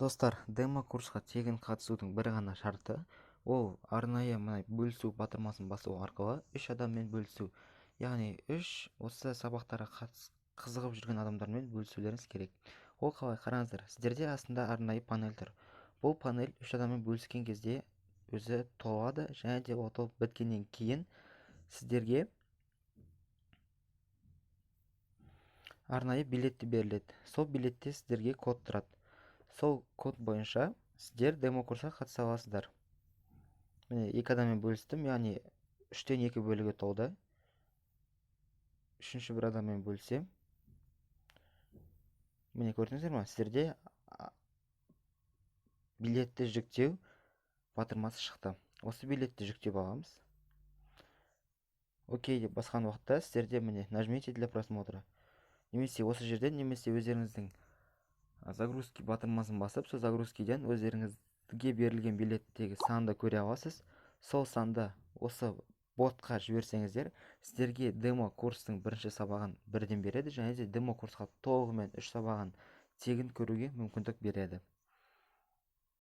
Достар, демо курсқа тегін қатысудың бір ғана шарты ол арнайы бөлісу батырмасын басу арқылы 3 адаммен бөлісу. Яғни 3 осы сабақтарға қызығып жүрген адамдармен бөлісулеріңіз керек. Ол қалай? Қараңыздар, сіздерде астында арнайы панель тұр. Бұл панель 3 адаммен бөліскен кезде өзі толады, және де ол толып біткеннен кейін сіздерге арнайы билетті беріледі. Сол билетте сіздерге код тұрады. Сол код бойынша сіздер демо курсқа қатыса аласыздар. Міне 2 адаммен бөлістім, яғни 3-тен 2 бөлігі толды. Үшінші бір адаммен бөлсем, міне көрдіңіздер ма, сіздерде билетті жүктеу батырмасы шықты. Осы билетті жүктеп аламыз. Окей деп басқан уақытта сіздерде міне нажмите для просмотра. Немесе осы жерден, немесе өздеріңіздің загрузки батырмасын басып, сол загрузкиден өздеріңізге берілген билеттегі санды көре аласыз. Сол санды осы ботқа жіберсеңіздер, сіздерге демо курстың бірінші сабағын бірден береді, және де демо курсқа толығымен 3 сабағын тегін көруге мүмкіндік береді.